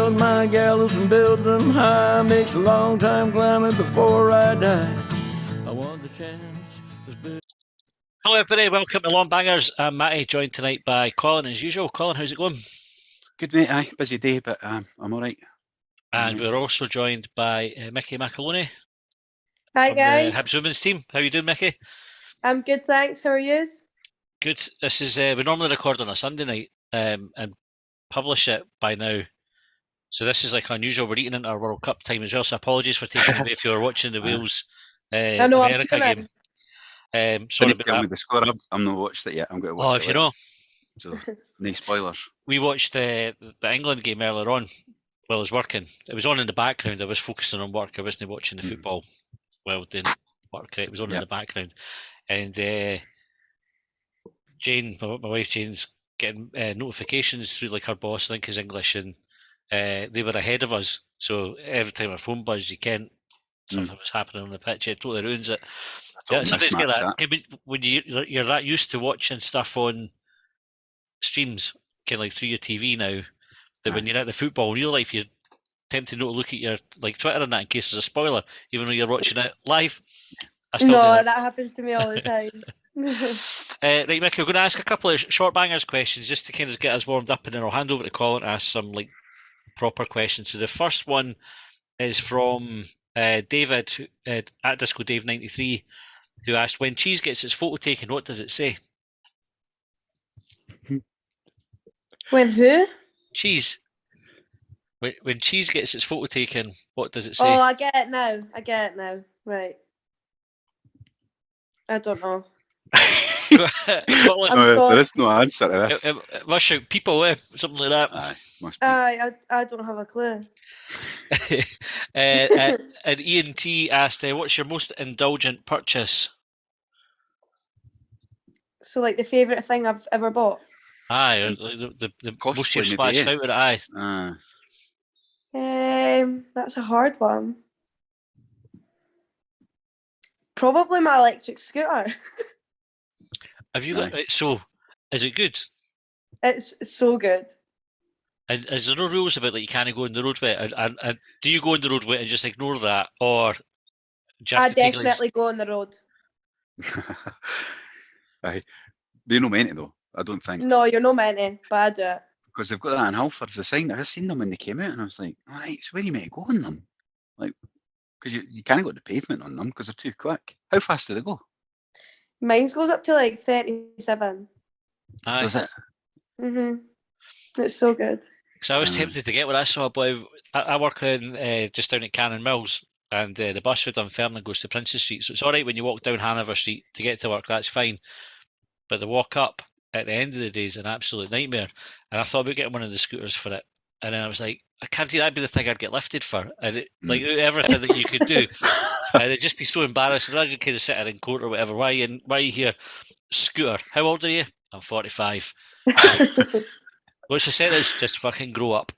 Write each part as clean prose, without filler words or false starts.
build my gallows and build them high. Makes a long time climbing before I die. I want the chance. Hello everybody, welcome to Longbangers. I'm Matty, joined tonight by Colin as usual. Colin, how's it going? Good mate, aye, busy day, but I'm alright. And we're also joined by Micky McAlonie. Hi from guys. the Hibs women's team. How are you doing, Micky? I'm good, thanks. How are you? Good. This is we normally record on a Sunday night and publish it by now. So this is like unusual. We're eating into our World Cup time as well. So apologies for taking away if you were watching the Wales America game. Sorry about tell that. Me the score. I'm not watched it yet. I'm going to watch it. Oh, if you know. So no spoilers. We watched the England game earlier on while I was working. It was on in the background. I was focusing on work. I wasn't watching the football while doing work. It was on in the background. And Jane, my wife Jane's getting notifications through like her boss, I think is English, and they were ahead of us. So every time our phone buzzed, you can't. Something was happening on the pitch. It totally ruins it. Yeah, sometimes get that. When you're that used to watching stuff on streams, kind of like through your TV now, that when you're at the football in real life, you're tempted not to look at your like Twitter and that in case there's a spoiler, even though you're watching it live. That happens to me all the time. Right, Micky, we're going to ask a couple of short bangers questions just to kind of get us warmed up, and then I'll hand over to Colin to ask some like proper questions. So the first one is from David at Disco Dave 93, who asked, when cheese gets its photo taken, what does it say? When who? Cheese. When cheese gets its photo taken, what does it say? Oh, I get it now. Right. I don't know. There is no answer to this. It must shout people, something like that. Aye, must be. I don't have a clue. And Ian T asked, what's your most indulgent purchase? So, like the favourite thing I've ever bought? Aye, the most you've splashed out with it, aye. That's a hard one. Probably my electric scooter. Have you got it? So, is it good? It's so good. And is there no rules about you can't go on the road with it? And do you go on the road with it and just ignore that, or do you have I definitely go on the road. Aye, they're not meant to though. I don't think. No, you're not meant to, but I do it. Because they've got that in Halford's the sign. I just seen them when they came out, and I was like, all right, so where are you meant to go on them? Like, because you can't go to the pavement on them because they're too quick. How fast do they go? Mine goes up to like 37. Aye. Does it? It's so good. So I was tempted to get what I saw, but I work in just down at Cannon Mills, and the bus for Dunfermline goes to Princes Street. So it's all right when you walk down Hanover Street to get to work, that's fine. But the walk up at the end of the day is an absolute nightmare. And I thought about getting one of the scooters for it. And then I was like, I can't do that. Be the thing I'd get lifted for. And like everything that you could do. And it'd just be so embarrassing. Imagine kind of sitting in court or whatever. Why are you here? Scooter. How old are you? I'm 45. What's the sentence? Just fucking grow up.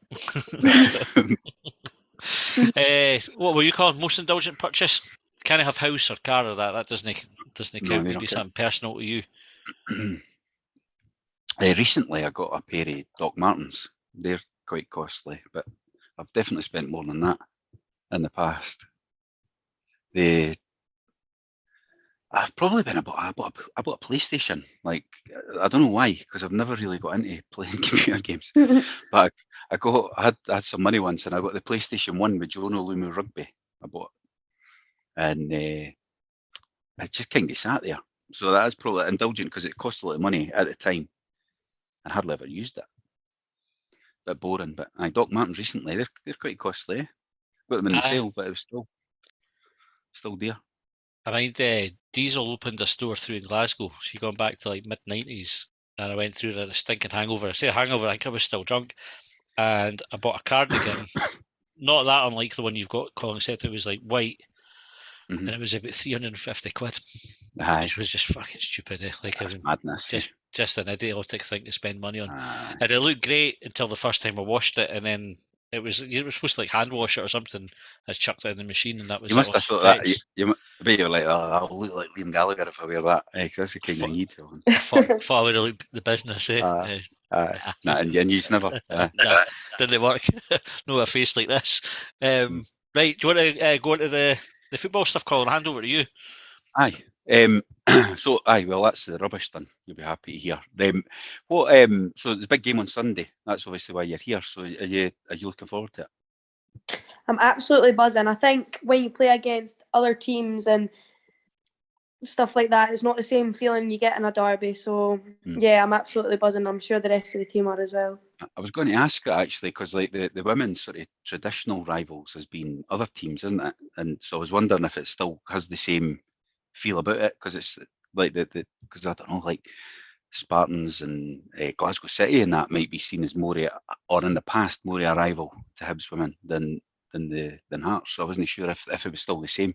What were you calling most indulgent purchase? Can I have house or car or that? That doesn't count. Maybe something personal to you. Recently, I got a pair of Doc Martens. They're quite costly, but I've definitely spent more than that in the past. I've probably been I bought a PlayStation. Like, I don't know why, because I've never really got into playing computer games. But I had some money once, and I got the PlayStation 1 with Jono Lumu Rugby. I bought, and I just kind of sat there. So that is probably indulgent because it cost a lot of money at the time, and hardly ever used it. Bit boring, but Doc Martens recently they're quite costly. Got them in the sale, but it was still dear. I mind Diesel opened a store through in Glasgow. She gone back to like mid-90s, and I went through there a stinking hangover. I say a hangover, I think I was still drunk, and I bought a cardigan. Not that unlike the one you've got, Colin, except it was like white, and it was about 350 quid. Which was just fucking stupid. Like, that's madness. Just an idiotic thing to spend money on. And it looked great until the first time I washed it, and then you were supposed to like hand wash it or something. I chucked it in the machine, and that was. You must have thought that. You were like, I'll look like Liam Gallagher if I wear that. Because that's the kind of need. I thought I would have looked the business. Nah, and you's never. No, didn't work. No, a face like this. Right, do you want to go into the football stuff, Colin? Hand over to you. Aye. Well, that's the rubbish done. You'll be happy to hear. So it's a big game on Sunday. That's obviously why you're here. So are you looking forward to it? I'm absolutely buzzing. I think when you play against other teams and stuff like that, it's not the same feeling you get in a derby. So yeah, I'm absolutely buzzing. I'm sure the rest of the team are as well. I was going to ask that actually, because like the women's sort of traditional rivals has been other teams, isn't it? And so I was wondering if it still has the same feel about it, because it's like because I don't know, like Spartans and Glasgow City and that might be seen as more, or in the past, more a rival to Hibs women than Hearts. So I wasn't sure if it was still the same.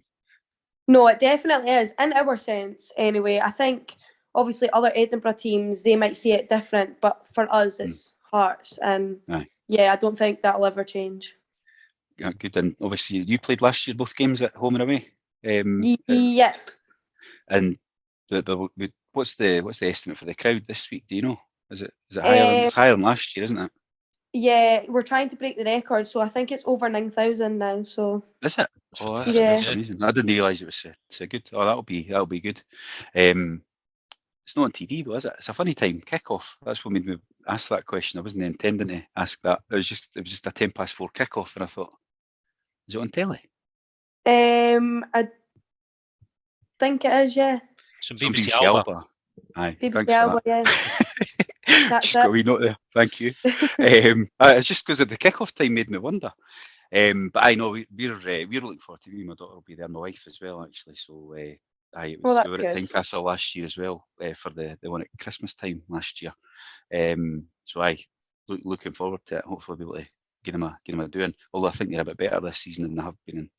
No, it definitely is, in our sense anyway. I think obviously other Edinburgh teams, they might see it different, but for us it's Hearts, and yeah, I don't think that'll ever change. Yeah, good. And obviously you played last year, both games at home and away. Yep. And what's the estimate for the crowd this week? Do you know? Is it higher? It's higher than last year, isn't it? Yeah, we're trying to break the record, so I think it's over 9,000 now. So is it? Oh, that's amazing. I didn't realise it was so good. Oh, that'll be good. It's not on TV though, is it? It's a funny time, kickoff. That's what made me ask that question. I wasn't intending to ask that. It was just a 4:10 kickoff, and I thought, is it on telly? I think it is, yeah. Some BBC Alba. Aye, BBC Alba, yeah. That's just it. got a wee note there. Thank you. It's just because of the kickoff time made me wonder. But I know we're looking forward to it. My daughter will be there, my wife as well, actually. So we were at Tynecastle last year as well for the one at Christmas time last year. So looking forward to it. Hopefully, be able to give them a doing. Although I think they're a bit better this season than they have been in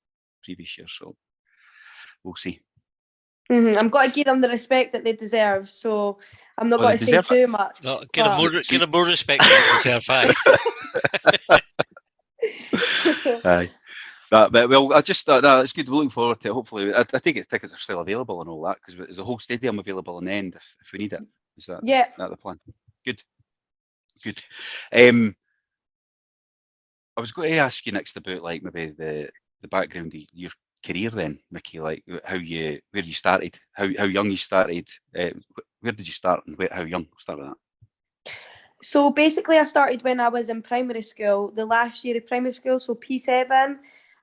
previous years. So we'll see. I've got to give them the respect that they deserve, so I'm not going to say too much. No, give them more respect than they deserve. Aye. Well, I just thought it's good. We're looking forward to it. Hopefully, I think tickets are still available and all that, because there's a whole stadium available on the end if we need it. Is that the plan? Good. I was going to ask you next about like maybe the background of your career then, Micky, like where you started, how young you started, where did you start, and how young? Start with that. So basically, I started when I was in primary school, the last year of primary school, so P7.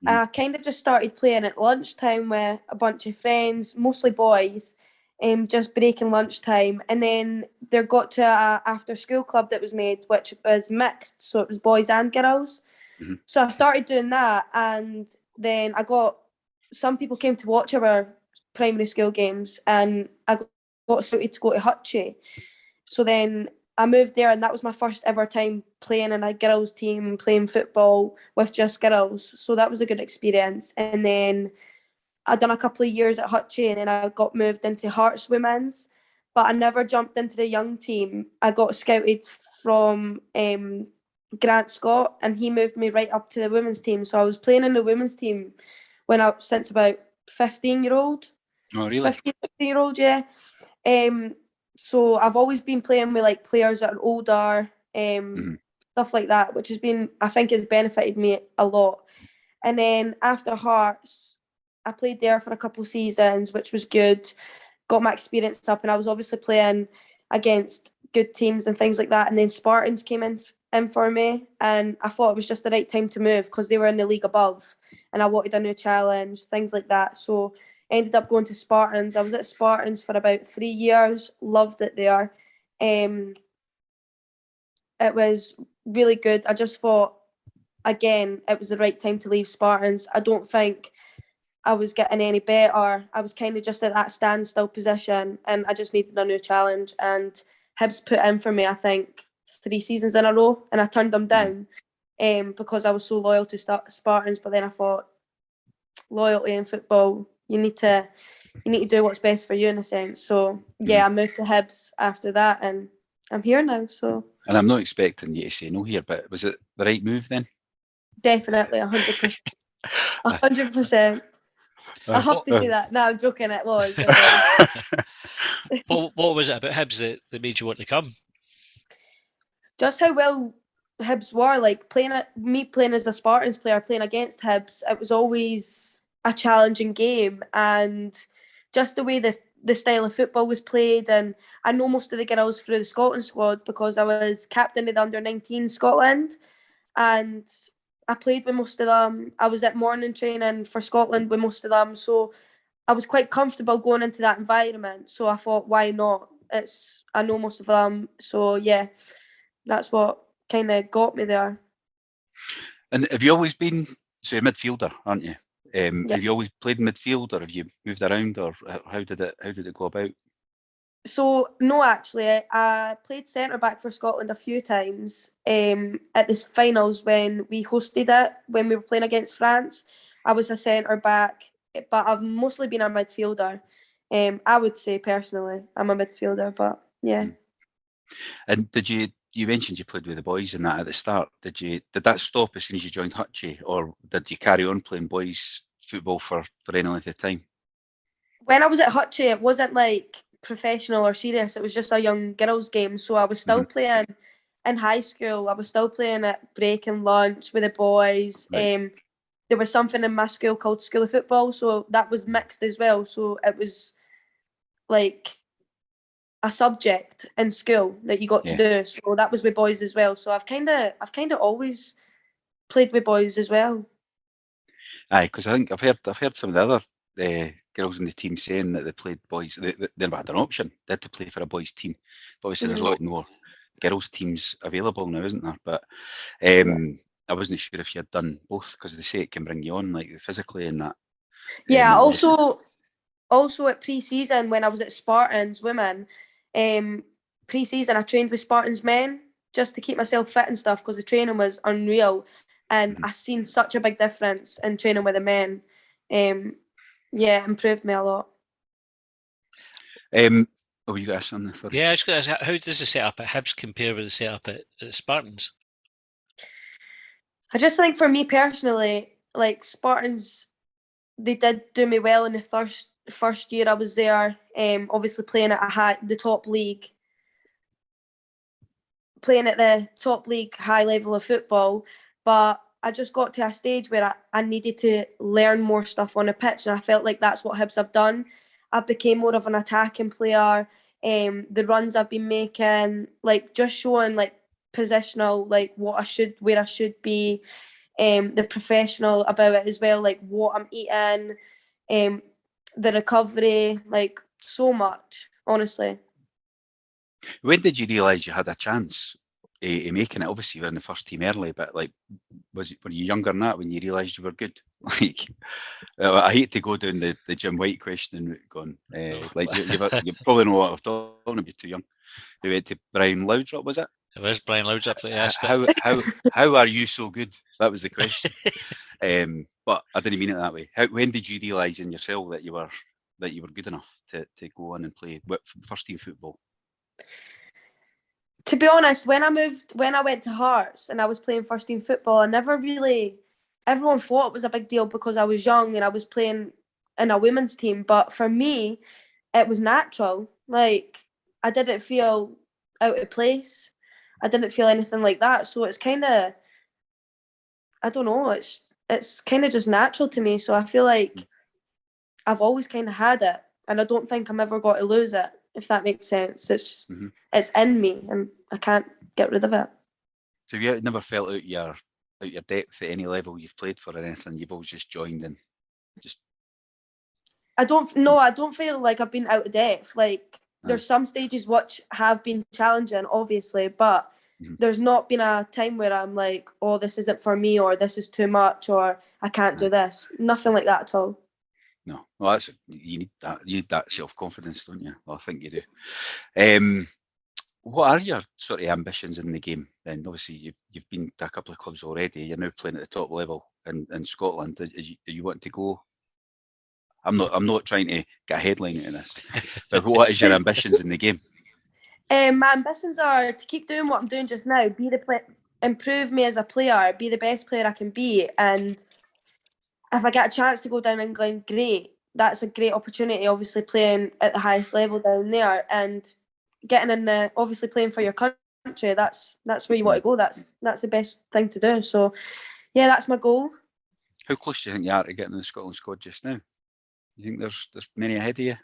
I kind of just started playing at lunchtime with a bunch of friends, mostly boys, just breaking lunchtime. And then there got to a after school club that was made, which was mixed, so it was boys and girls. So I started doing that, and then some people came to watch our primary school games, and I got suited to go to Hutchie. So then I moved there, and that was my first ever time playing in a girls' team, playing football with just girls. So that was a good experience. And then I'd done a couple of years at Hutchie, and then I got moved into Hearts Women's, but I never jumped into the young team. I got scouted from Grant Scott, and he moved me right up to the women's team. So I was playing in the women's team since about 15-year-old. Oh, really? 15-year-old, yeah. So I've always been playing with like players that are older, stuff like that, which I think has benefited me a lot. And then after Hearts, I played there for a couple of seasons, which was good. Got my experience up, and I was obviously playing against good teams and things like that. And then Spartans came in for me, and I thought it was just the right time to move because they were in the league above, and I wanted a new challenge, things like that. So I ended up going to Spartans. I was at Spartans for about 3 years, loved it there. It was really good. I just thought, again, it was the right time to leave Spartans. I don't think I was getting any better. I was kind of just at that standstill position, and I just needed a new challenge. And Hibs put in for me, I think, 3 seasons in a row, and I turned them down because I was so loyal to Spartans. But then I thought, loyalty in football, you need to do what's best for you in a sense. So yeah, I moved to Hibs after that, and I'm here now. So. And I'm not expecting you to say no here, but was it the right move then? Definitely, 100%. 100%. I have to say that. No, I'm joking. It was. What was it about Hibs that made you want to come? just how well Hibs were, like playing as a Spartans player, playing against Hibs, it was always a challenging game, and just the way the style of football was played. And I know most of the girls through the Scotland squad because I was captain of the under-19 Scotland, and I played with most of them. I was at morning training for Scotland with most of them, so I was quite comfortable going into that environment. So I thought, why not? I know most of them, so yeah, that's what kind of got me there. And have you always been, so you're a midfielder, aren't you? Yeah. Have you always played midfield, or have you moved around, or how did it go about? So no, actually, I played centre back for Scotland a few times. At the finals when we hosted it, when we were playing against France, I was a centre back, but I've mostly been a midfielder. I would say personally, I'm a midfielder, but yeah. And you mentioned you played with the boys and that at the start. Did that stop as soon as you joined Hutchie, or did you carry on playing boys football for any length of time? When I was at Hutchie, it wasn't like professional or serious. It was just a young girls' game. So I was still playing in high school. I was still playing at break and lunch with the boys. Right. There was something in my school called School of Football, so that was mixed as well. So it was like a subject in school that you got to do. So that was with boys as well. So I've kind of always played with boys as well. Aye, because I think I've heard some of the other girls in the team saying that they played boys. They never had an option. They had to play for a boys' team. But obviously, there's a lot more girls' teams available now, isn't there? But I wasn't sure if you had done both, because they say it can bring you on, like physically and that. Yeah. Also at pre-season when I was at Spartans women, pre-season I trained with Spartans men just to keep myself fit and stuff, because the training was unreal, and I seen such a big difference in training with the men. Yeah, improved me a lot. You got something for? Yeah, I was going to ask, how does the setup at Hibs compare with the setup at Spartans? I just think for me personally, like Spartans, they did do me well in the first year I was there. Obviously playing at the top league, playing at the top league high level of football, but I just got to a stage where I needed to learn more stuff on the pitch, and I felt like that's what Hibs have done. I became more of an attacking player. The runs I've been making, like just showing like positional, like where I should be. The professional about it as well, like what I'm eating, the recovery, like so much, honestly. When did you realise you had a chance of making it? Obviously, you were in the first team early, but like, were you younger than that when you realised you were good? Like, I hate to go down the Jim White question route, going like you probably know what I'm talking about. You're too young. We went to Brian Loudrop, was it? It was Brian Loudrop that asked how are you so good? That was the question. But I didn't mean it that way. When did you realise in yourself that you were good enough to go on and play first team football? To be honest, when I went to Hearts and I was playing first team football, everyone thought it was a big deal because I was young and I was playing in a women's team. But for me, it was natural. Like, I didn't feel out of place. I didn't feel anything like that. So it's kind of, I don't know, it's kind of just natural to me. So I feel like I've always kind of had it, and I don't think I'm ever going to lose it, if that makes sense. It's in me, and I can't get rid of it. So you never felt out your depth at any level you've played for or anything? You've always just joined and just. I don't feel like I've been out of depth. Like, there's some stages which have been challenging, obviously, but there's not been a time where I'm like, oh, this isn't for me, or this is too much, or I can't do this. Nothing like that at all. No, well, you need that self-confidence, don't you? Well, I think you do. What are your sort of ambitions in the game then? Obviously, you've been to a couple of clubs already. You're now playing at the top level in Scotland. Do you want to go? I'm not trying to get a headline out of this, but what is your ambitions in the game? My ambitions are to keep doing what I'm doing just now, improve me as a player, be the best player I can be, and if I get a chance to go down England, great. That's a great opportunity, obviously playing at the highest level down there and getting in obviously playing for your country country, that's where you want to go. That's the best thing to do. So, yeah, that's my goal. How close do you think you are to getting in the Scotland squad just now? You think there's many ahead of you?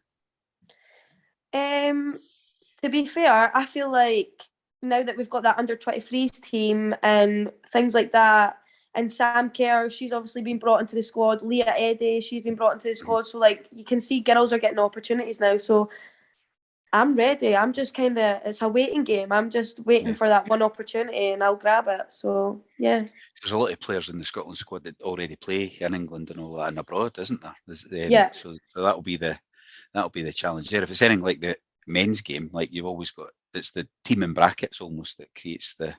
To be fair, I feel like now that we've got that under-23s team and things like that, and Sam Kerr, she's obviously been brought into the squad. Leah Eddy, she's been brought into the squad. So, like, you can see girls are getting opportunities now. So, I'm ready. I'm just it's a waiting game. I'm just waiting for that one opportunity and I'll grab it. So, yeah. There's a lot of players in the Scotland squad that already play in England and all that and abroad, isn't there? Yeah. So that'll be the challenge there. If it's anything like the men's game, like you've always got, it's the team in brackets almost that creates the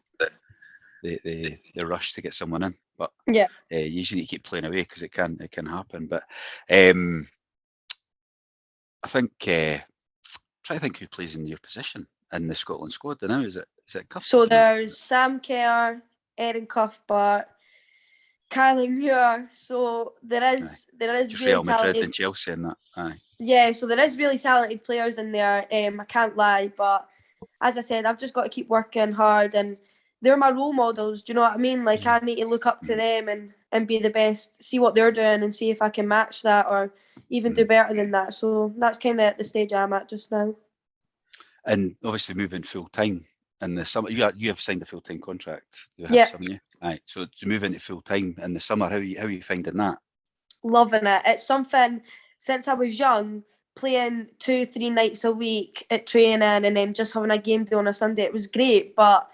rush to get someone in. But yeah, you usually need to keep playing away because it can happen. But I think try to think who plays in your position in the Scotland squad now. Is it Cuthbert? So there's Sam Kerr, Erin Cuthbert, Kylie Muir. So there is Just really Real Madrid talented and Chelsea and that. Aye. Yeah, so there is really talented players in there. I can't lie, but as I said, I've just got to keep working hard, and they're my role models. Do you know what I mean? Like I need to look up to them and be the best. See what they're doing and see if I can match that or even do better than that. So that's kind of the stage I'm at just now. And obviously moving full time in the summer. You have signed a full time contract. You have, Yeah. haven't you? Aye. So to move into full time in the summer, how are you finding that? Loving it. It's something since I was young, playing 2-3 nights a week at training and then just having a game day on a Sunday. It was great, but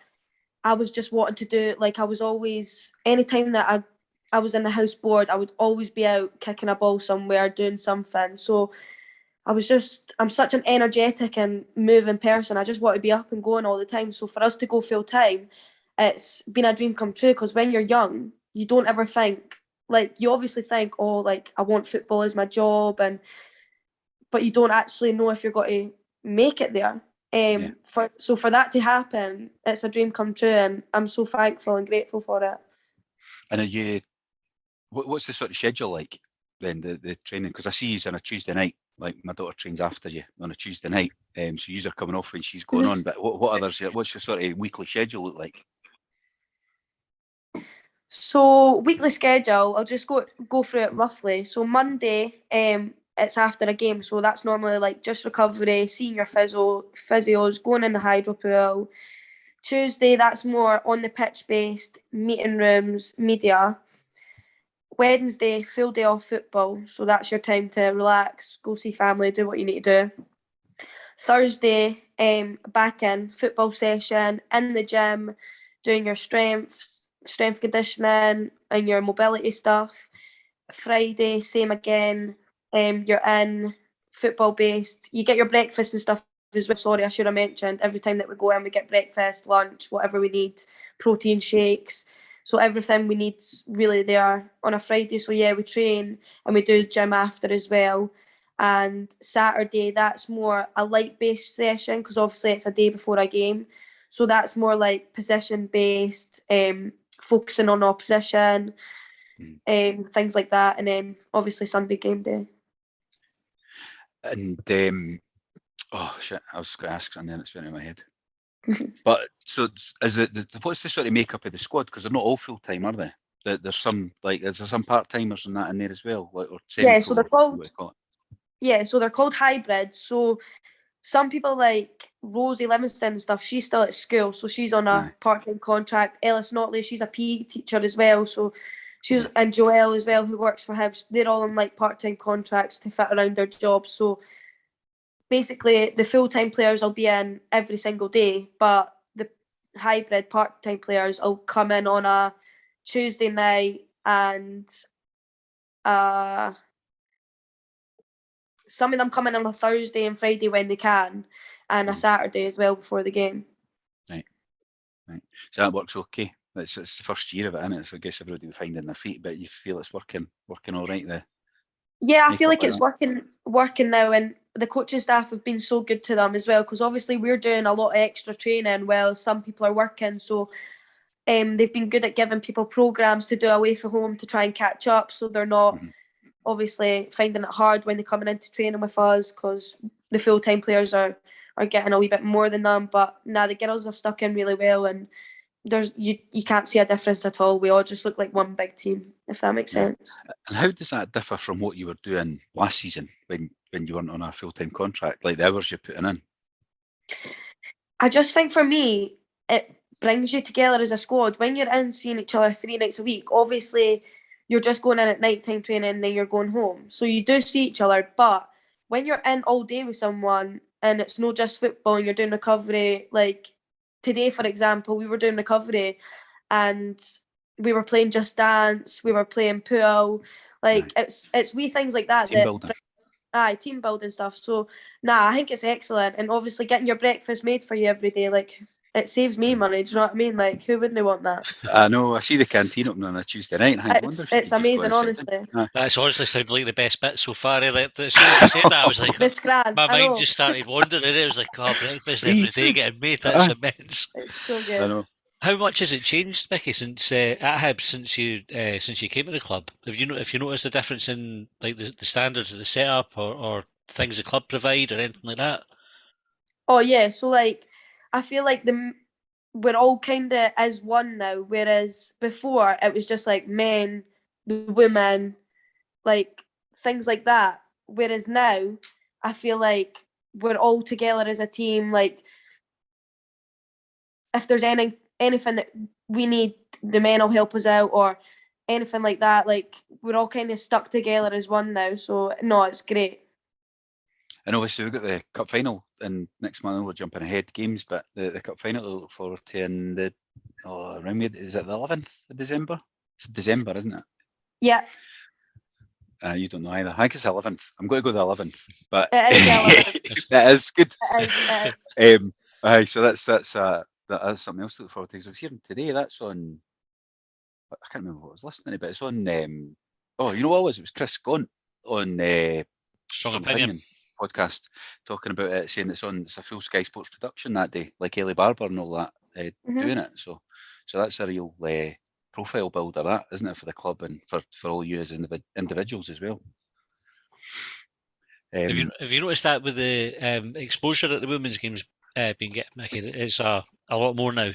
I was just wanting to do it. Like I was always, anytime that I was in the house bored, I would always be out kicking a ball somewhere, doing something. So I'm such an energetic and moving person. I just want to be up and going all the time. So for us to go full time, it's been a dream come true because when you're young, you don't ever think, like you obviously think, oh, like I want football as my job, but you don't actually know if you're going to make it there. For that to happen, it's a dream come true, and I'm so thankful and grateful for it. And are you? What's the sort of schedule like then? The training, because I see you on a Tuesday night. Like my daughter trains after you on a Tuesday night, so you are coming off when she's going on. But what others? What's your sort of weekly schedule look like? So weekly schedule, I'll just go through it roughly. So Monday, it's after a game, so that's normally like just recovery, seeing your physios, going in the hydro pool. Tuesday, that's more on the pitch based, meeting rooms, media. Wednesday, full day off football, so that's your time to relax, go see family, do what you need to do. Thursday, back in football session, in the gym, doing your strength conditioning and your mobility stuff. Friday, same again. You're in football based. You get your breakfast and stuff as well. Sorry, I should have mentioned. Every time that we go in, we get breakfast, lunch, whatever we need, protein shakes. So everything we need really there on a Friday. So yeah, we train and we do gym after as well. And Saturday, that's more a light-based session because obviously it's a day before a game. So that's more like position-based, focusing on opposition, things like that. And then obviously Sunday game day. And oh shit, I was going to ask and then it's went in my head. But so is it what's the sort of makeup of the squad? Because they're not all full time, are they? There's some is there some part timers and that in there as well, like or yeah. So they're called. Yeah, so they're called hybrids. So some people like Rosie Livingston and stuff. She's still at school, so she's on a part-time contract. Ellis Notley, she's a PE teacher as well. So she's and Joelle as well, who works for Hibs. They're all on like part-time contracts to fit around their jobs. So basically, the full-time players will be in every single day, but the hybrid part-time players will come in on a Tuesday night and some of them come in on a Thursday and Friday when they can, and a Saturday as well before the game. Right. So that works okay. It's the first year of it, isn't it? So I guess everybody's finding their feet, but you feel it's working all right there. Yeah, I feel like it's working now, and the coaching staff have been so good to them as well, because obviously we're doing a lot of extra training while some people are working, so they've been good at giving people programs to do away from home to try and catch up, so they're not obviously finding it hard when they're coming into training with us, because the full-time players are are getting a wee bit more than them. But now the girls have stuck in really well, and you can't see a difference at all. We all just look like one big team, if that makes sense. And how does that differ from what you were doing last season when you weren't on a full-time contract, like the hours you're putting in? I just think for me, it brings you together as a squad. When you're in seeing each other 3 nights a week, obviously you're just going in at nighttime training and then you're going home. So you do see each other, but when you're in all day with someone and it's not just football and you're doing recovery, like today, for example, we were doing recovery and we were playing Just Dance, we were playing pool. Like it's wee things like that. Team building. Team building stuff. So I think it's excellent. And obviously getting your breakfast made for you every day, like it saves me money. Do you know what I mean? Like who wouldn't want that? I know. I see the canteen open on a Tuesday night. And I wonder if you could It's just go amazing, and sit honestly. down. That's honestly sounded like the best bit so far. Like, as soon as you said that, I was like, It's grand. my I mind know. just started wandering. It was like, oh, breakfast Free every day food. getting made. That's immense. It's so I good. know. How much has it changed, Micky, since at Hibs since you came to the club? Have you noticed a difference in like the standards of the setup or things the club provide or anything like that? Oh yeah, so like I feel like we're all kind of as one now, whereas before it was just like men, the women, like things like that. Whereas now I feel like we're all together as a team. Like if there's anything that we need, the men will help us out or anything like that. Like we're all kind of stuck together as one now. So no, it's great. And obviously we've got the cup final and next month. We're jumping ahead games, but the cup final to look forward to in the is it the 11th of December? It's December, isn't it? Yeah. You don't know either. I think it's 11th. I'm going to go the 11th, but It is the 11th. that is good. It is. So that's something else to look forward to. 'Cause I was hearing today that's on. I can't remember what I was listening to, but it's on. You know what it was? It was Chris Gaunt on Strong opinion. podcast talking about it, saying it's a full Sky Sports production that day, like Ellie Barber and all that doing it. So that's a real profile builder, that isn't it, for the club and for all you as individuals as well. Have you noticed that with the exposure at the women's games been getting, Micky? It's a lot more now.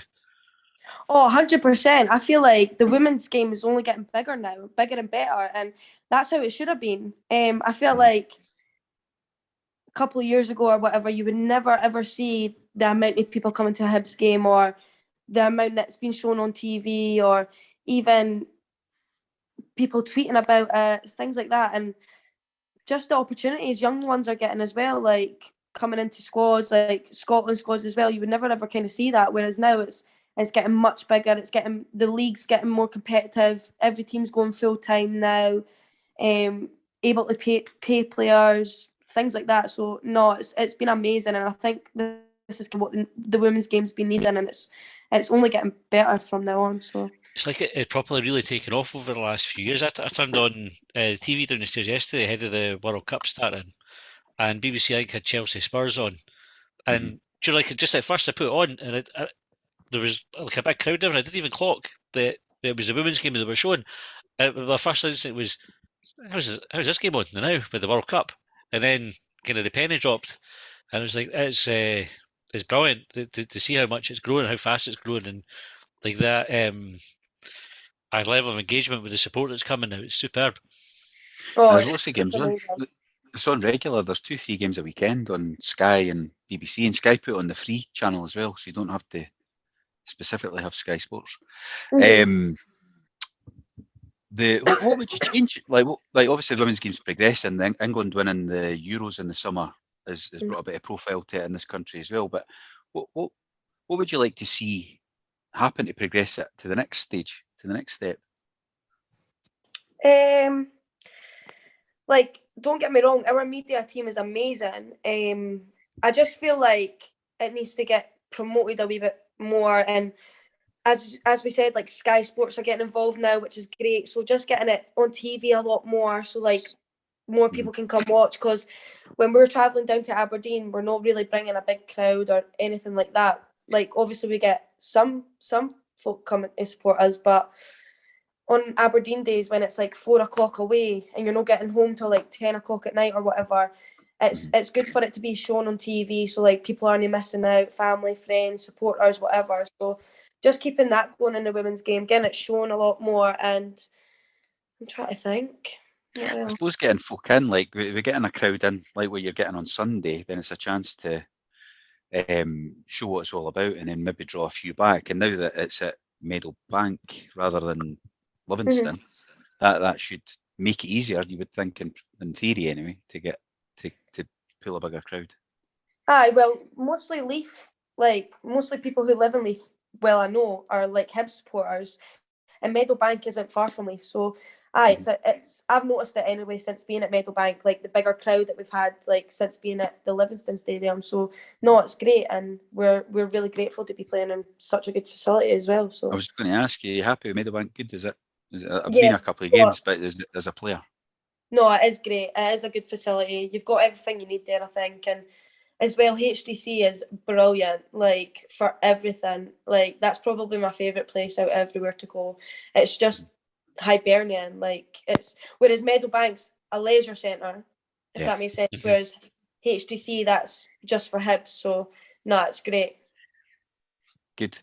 Oh, 100%. I feel like the women's game is only getting bigger now, bigger and better, and that's how it should have been. I feel like a couple of years ago or whatever, you would never ever see the amount of people coming to a Hibs game or the amount that's been shown on TV or even people tweeting about things like that. And just the opportunities young ones are getting as well, like coming into squads, like Scotland squads as well. You would never ever kind of see that. Whereas now it's getting much bigger. The league's getting more competitive. Every team's going full time now. Able to pay players, things like that. So no, it's been amazing, and I think this is what the women's game's been needing, and it's only getting better from now on. So it's like it's properly really taken off over the last few years. I turned on TV down the stairs yesterday ahead of the World Cup starting, and BBC I think had Chelsea Spurs on, and like just at first I put it on, and there was like a big crowd there, and I didn't even clock that it was the women's game that they were showing. My first instinct was, how's this game on now with the World Cup? And then kind of the penny dropped, and it was like it's brilliant to see how much it's growing, how fast it's growing, and like that our level of engagement with the support that's coming now. It's superb. There's lots of games on. It's on regular. There's 2-3 games a weekend on Sky and BBC, and Sky put on the free channel as well, so you don't have to specifically have Sky Sports. What would you change? Like obviously the women's game's progressing. England winning the Euros in the summer has brought a bit of profile to it in this country as well. But what would you like to see happen to progress it to the next stage, to the next step? Like, don't get me wrong, our media team is amazing. I just feel like it needs to get promoted a wee bit more, and as we said, like Sky Sports are getting involved now, which is great. So just getting it on TV a lot more, so like more people can come watch. Because when we're traveling down to Aberdeen, we're not really bringing a big crowd or anything like that. Like obviously we get some folk coming to support us, but on Aberdeen days when it's like 4 o'clock away and you're not getting home till like 10 o'clock at night or whatever, it's good for it to be shown on TV, so like people aren't missing out, family, friends, supporters, whatever. So just keeping that going in the women's game, getting it shown a lot more, and I'm trying to think. I suppose getting folk in, like we're getting a crowd in, like what you're getting on Sunday, then it's a chance to show what it's all about, and then maybe draw a few back. And now that it's at Meadowbank rather than Livingston, that should make it easier, you would think, in theory anyway, to get to pull a bigger crowd. Aye, well, mostly Leaf, like mostly people who live in Leaf, well, I know, are like Hibs supporters, and Meadowbank isn't far from Leaf, so aye, it's I've noticed it anyway since being at Meadowbank, like the bigger crowd that we've had like since being at the Livingston Stadium. So no, it's great, and we're really grateful to be playing in such a good facility as well. So I was going to ask you, are you happy with Meadowbank? Good, is it? I've Yeah, been a couple of games, but as a player. no, it is great. It is a good facility. You've got everything you need there, I think, and as well, HDC is brilliant, like for everything. Like that's probably my favourite place out everywhere to go. It's just Hibernian, like it's whereas Meadowbank's a leisure centre, if that makes sense. Whereas HDC, that's just for Hibs. So no, it's great. Good.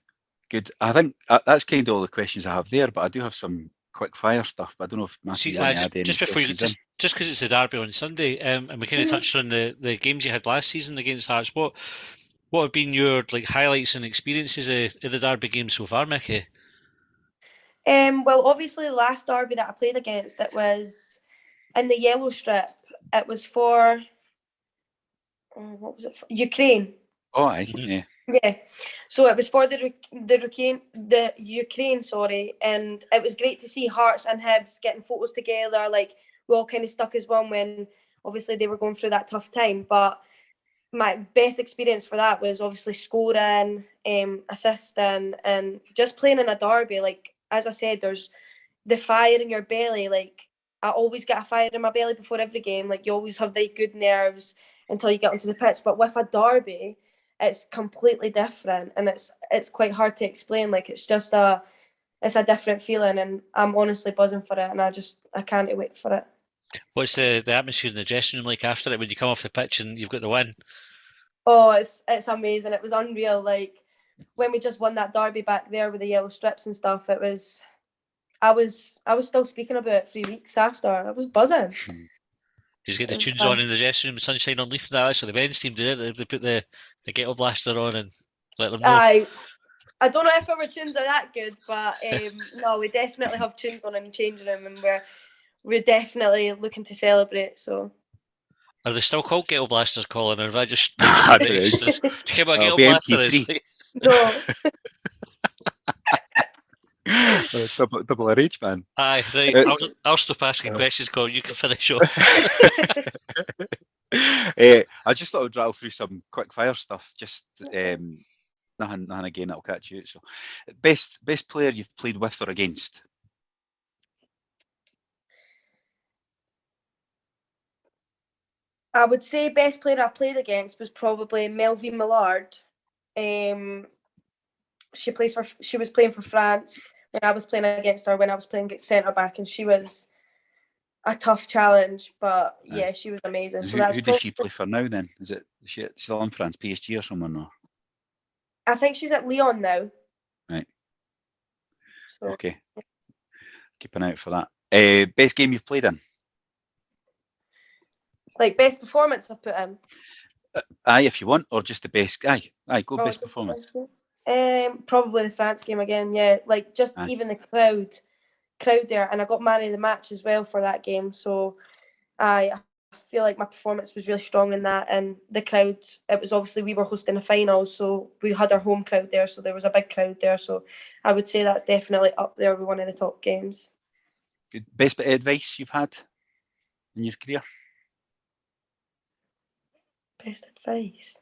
I think that's kind of all the questions I have there, but I do have some quick fire stuff. But I don't know if Matthew you want to add any just before you questions just because it's a derby on Sunday, and we kind of touched on the games you had last season against Hearts. What have been your like highlights and experiences of the derby game so far, Micky? Well, obviously, the last derby that I played against, it was in the yellow strip. It was for what was it for? Ukraine. Oh, aye, yeah. Yeah, so it was for the Ukraine, sorry, and it was great to see Hearts and Hibs getting photos together. Like we all kind of stuck as one when obviously they were going through that tough time. But my best experience for that was obviously scoring, assisting, and just playing in a derby. Like as I said, there's the fire in your belly. Like I always get a fire in my belly before every game. Like you always have the good nerves until you get onto the pitch. But with a derby, it's completely different, and it's quite hard to explain. Like it's a different feeling, and I'm honestly buzzing for it, and I can't wait for it. What's the atmosphere in the dressing room like after it when you come off the pitch and you've got the win? Oh, it's amazing. It was unreal. Like when we just won that derby back there with the yellow strips and stuff, it was. I was still speaking about it 3 weeks after. I was buzzing. Just get the tunes on in the dressing room, Sunshine on Leaf, and that. That's what the men's team did. They put the ghetto blaster on and let them know. Aye. I don't know if our tunes are that good, but no, we definitely have tunes on in the changing room, and we're definitely looking to celebrate. So. Are they still called ghetto blasters, Colin, or have I just Do you care what a ghetto blaster is? No. double RH, man. Aye, right. I'll stop asking questions, Colin. You can finish off. I just thought I'd rattle through some quick fire stuff. Just nothing again that'll catch you out. So, best player you've played with or against? I would say best player I played against was probably Melvie Millard. She was playing for France when I was playing against her when I was playing centre back, and she was a tough challenge, but yeah, she was amazing. So who does she play for now then? Is she still in France, PSG or someone? Or? I think she's at Lyon now. Right. So. Okay. Keep an eye out for that. Best game you've played in? Like best performance I've put in? Aye, if you want, or just the best. Aye, go best performance. Probably the France game again. Yeah, like just even the crowd there, and I got man of the match as well for that game. So I feel like my performance was really strong in that, and the crowd. It was obviously we were hosting a final, so we had our home crowd there, so there was a big crowd there. So I would say that's definitely up there with one of the top games. Good. Best bit of advice you've had in your career? Best advice.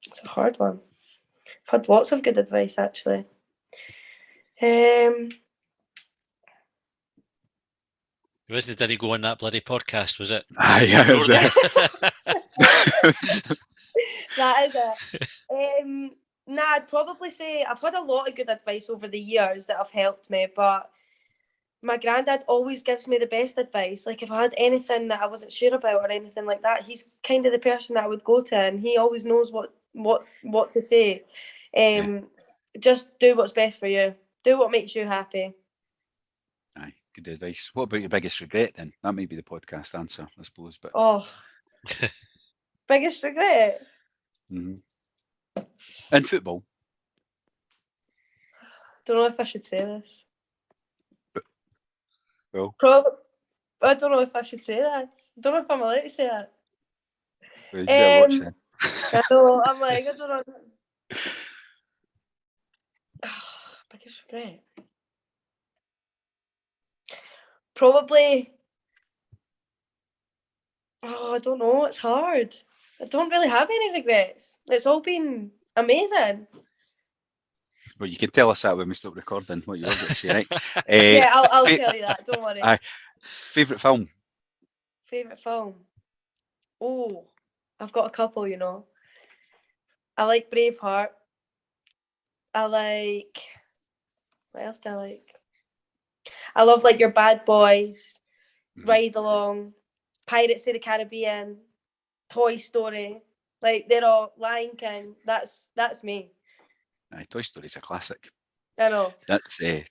It's a hard one. I've had lots of good advice actually. It wasn't did he go on that bloody podcast, was it? Aye, that is it. I'd probably say I've had a lot of good advice over the years that have helped me, but my granddad always gives me the best advice. Like if I had anything that I wasn't sure about or anything like that, he's kind of the person that I would go to, and he always knows what to say. Just do what's best for you. Do what makes you happy. Aye, good advice. What about your biggest regret then? That might be the podcast answer, I suppose. But biggest regret. in football. Don't know if I should say this. Well, I don't know if I should say that. Don't know if I'm allowed to say that. well, you better watch then. I know. I'm like, I don't know. Biggest regret. Probably. I don't know. It's hard. I don't really have any regrets. It's all been amazing. Well, you can tell us that when we stop recording what you were going to say, right? Yeah, I'll tell you that. Don't worry. Favourite film? Favourite film? Oh, I've got a couple, you know. I like Braveheart. I like... What else do I like? I love like your Bad Boys, Ride Along, Pirates of the Caribbean, Toy Story. Like they're all Lion King. That's me. Aye, Toy Story's a classic. I know. That's I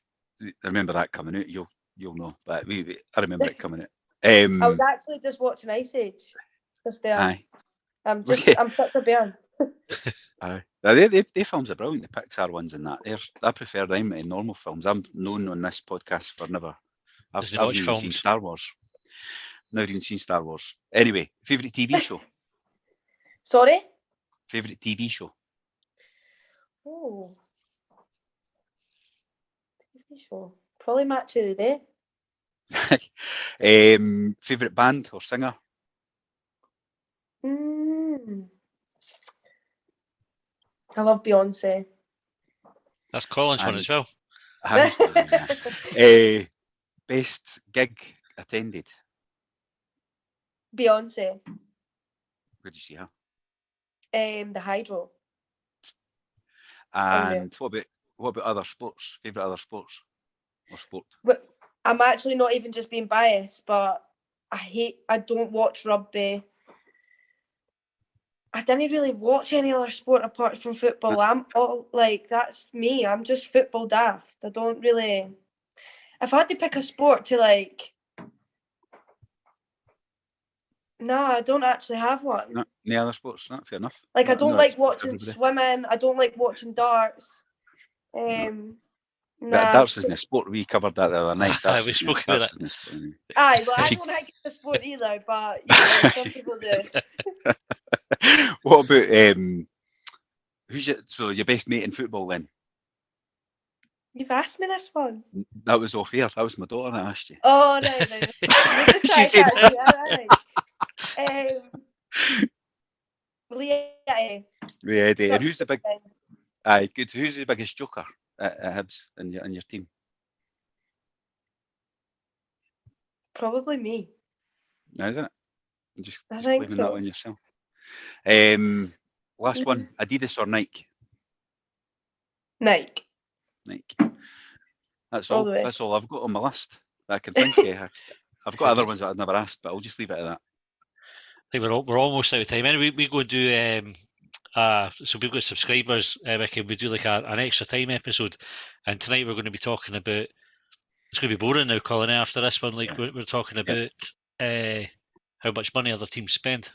remember that coming out. You'll know, but I remember it coming out. I was actually just watching Ice Age just there. Aye. I'm such a bear. Aye. They films are brilliant. The Pixar ones and that. I prefer them to normal films. I'm known on this podcast for never. I've never even seen Star Wars. Never even seen Star Wars. Anyway, favourite TV show? Sorry? Favourite TV show? Oh. TV show. Probably Match of the Day. Favourite band or singer? I love Beyonce. That's Colin's one as well. Best gig attended? Beyonce. Where did you see her? The Hydro. And what about other sports? Favourite other sports or sport? I'm actually not even just being biased, but I don't watch rugby. I didn't really watch any other sport apart from football. I'm all like, that's me. I'm just football daft. I don't really. If I had to pick a sport to like, no, I don't actually have one. No, any other sports? Not fair enough. Like I don't like watching swimming. I don't like watching darts. Darts isn't a sport. We covered that the other night. We spoke about that. Aye, well, I don't think it's a sport either, but you know, some people do. What about so your best mate in football then? You've asked me this one. That was off air. That was my daughter that asked you. Oh no. She said Leah Eddie. And who's the big? Aye, good. Who's the biggest joker at Hibs in your team? Probably me. No, isn't it? Just think blaming so. that on yourself. Last one, Adidas or Nike? Nike. That's All all. the way. That's all I've got on my list that I can think of. I've got other ones that I've never asked, but I'll just leave it at that. I think we're almost out of time. Anyway, we go and do so we've got subscribers. We do like an extra time episode, and tonight we're going to be talking about. It's going to be boring now, Colin. After this one, like we're talking about how much money other teams spend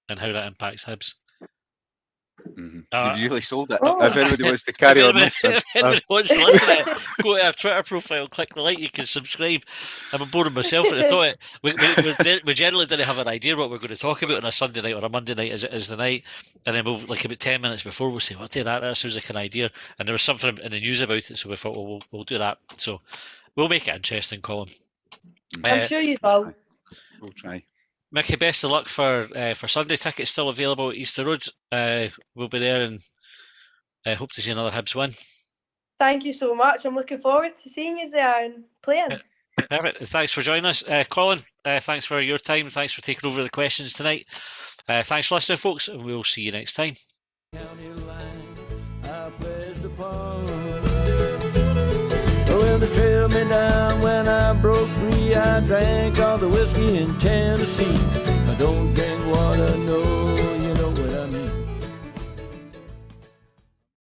and how that impacts Hibs. You've really sold it. Oh. If anybody wants to carry on this, if anybody wants to listen to it, go to our Twitter profile, click the like, you can subscribe. I'm bored of myself at the thought. We generally didn't have an idea what we're going to talk about on a Sunday night or a Monday night as the night, and then we'll like about 10 minutes before we'll say, "What did that sounds like an idea," and there was something in the news about it, so we thought, well, we'll do that. So we'll make it interesting, Colin. I'm sure you will. We'll try. Micky, best of luck for Sunday. Tickets still available at Easter Road. We'll be there and hope to see another Hibs win. Thank you so much. I'm looking forward to seeing you there and playing. Perfect. Thanks for joining us. Colin, thanks for your time. Thanks for taking over the questions tonight. Thanks for listening, folks, and we'll see you next time. County line, I pledged upon. mother trailed me down when I broke free. I drank all the whiskey in Tennessee. I don't drink water, no,